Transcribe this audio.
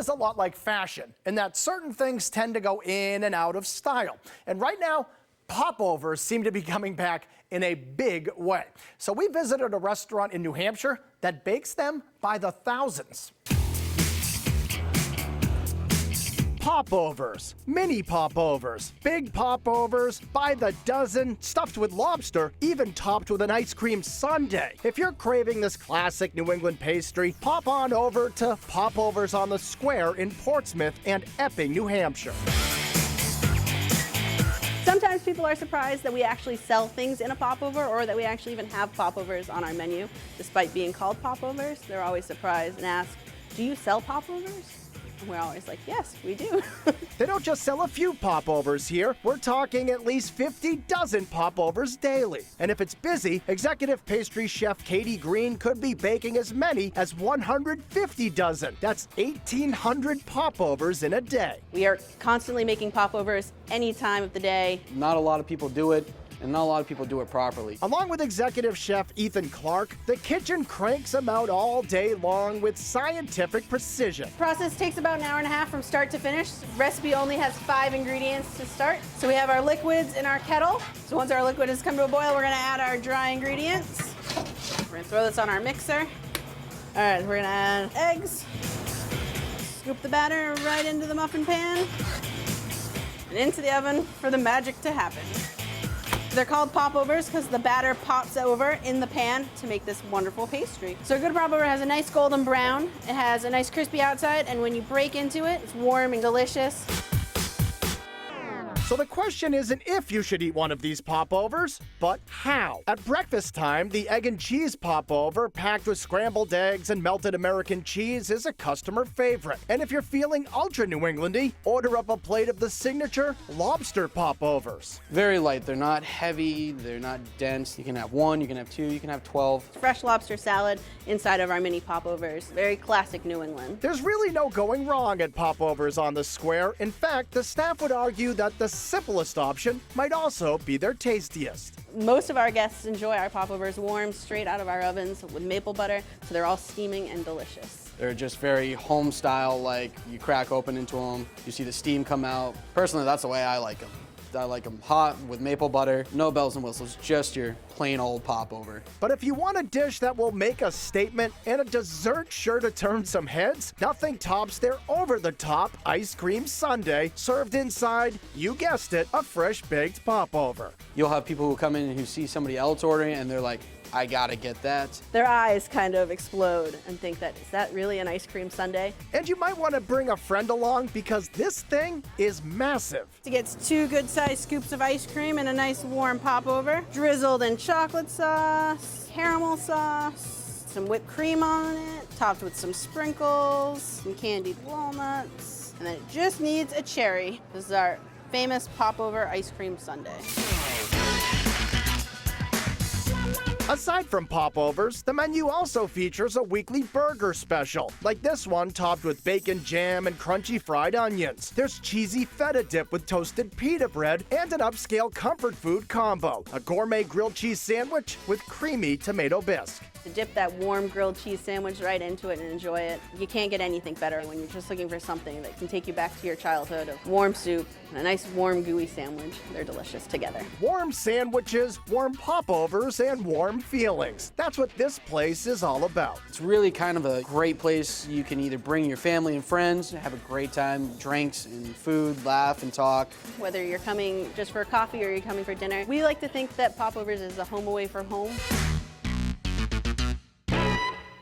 is a lot like fashion in that certain things tend to go in and out of style. And right now, popovers seem to be coming back in a big way. So we visited a restaurant in New Hampshire that bakes them by the thousands. Popovers, mini popovers, big popovers, by the dozen, stuffed with lobster, even topped with an ice cream sundae. If you're craving this classic New England pastry, pop on over to Popovers on the Square in Portsmouth and Epping, New Hampshire. Sometimes people are surprised that we actually sell things in a popover or that we actually even have popovers on our menu. Despite being called popovers, they're always surprised and ask, do you sell popovers? And we're always like, yes, we do. They don't just sell a few popovers here. We're talking at least 50 dozen popovers daily. And if it's busy, executive pastry chef Katie Green could be baking as many as 150 dozen. That's 1,800 popovers in a day. We are constantly making popovers any time of the day. Not a lot of people do it, and not a lot of people do it properly. Along with executive chef Ethan Clark, the kitchen cranks them out all day long with scientific precision. Process takes about an hour and a half from start to finish. Recipe only has 5 ingredients to start. So we have our liquids in our kettle. So once our liquid has come to a boil, we're gonna add our dry ingredients. We're gonna throw this on our mixer. All right, we're gonna add eggs. Scoop the batter right into the muffin pan and into the oven for the magic to happen. They're called popovers because the batter pops over in the pan to make this wonderful pastry. So a good popover has a nice golden brown. It has a nice crispy outside, and when you break into it, it's warm and delicious. So the question isn't if you should eat one of these popovers, but how. At breakfast time, the egg and cheese popover packed with scrambled eggs and melted American cheese is a customer favorite. And if you're feeling ultra New Englandy, order up a plate of the signature lobster popovers. Very light. They're not heavy. They're not dense. You can have 1, you can have 2, you can have 12. Fresh lobster salad inside of our mini popovers. Very classic New England. There's really no going wrong at Popovers on the Square. In fact, the staff would argue that the simplest option might also be their tastiest. Most of our guests enjoy our popovers warm straight out of our ovens with maple butter, so they're all steaming and delicious. They're just very home style, like you crack open into them, you see the steam come out. Personally, that's the way I like them. I like them hot with maple butter, no bells and whistles, just your plain old popover. But if you want a dish that will make a statement and a dessert sure to turn some heads, nothing tops their over-the-top ice cream sundae served inside, you guessed it, a fresh-baked popover. You'll have people who come in and who see somebody else ordering and they're like, I gotta get that. Their eyes kind of explode and think that, is that really an ice cream sundae? And you might want to bring a friend along because this thing is massive. It gets 2 good-sized scoops of ice cream and a nice warm popover, drizzled in chocolate sauce, caramel sauce, some whipped cream on it, topped with some sprinkles, some candied walnuts, and then it just needs a cherry. This is our famous popover ice cream sundae. Aside from popovers, the menu also features a weekly burger special, like this one topped with bacon jam and crunchy fried onions. There's cheesy feta dip with toasted pita bread and an upscale comfort food combo, a gourmet grilled cheese sandwich with creamy tomato bisque. To dip that warm grilled cheese sandwich right into it and enjoy it. You can't get anything better when you're just looking for something that can take you back to your childhood of warm soup and a nice warm gooey sandwich. They're delicious together. Warm sandwiches, warm popovers, and warm feelings. That's what this place is all about. It's really kind of a great place. You can either bring your family and friends, have a great time, drinks and food, laugh and talk. Whether you're coming just for coffee or you're coming for dinner, we like to think that Popovers is a home away from home.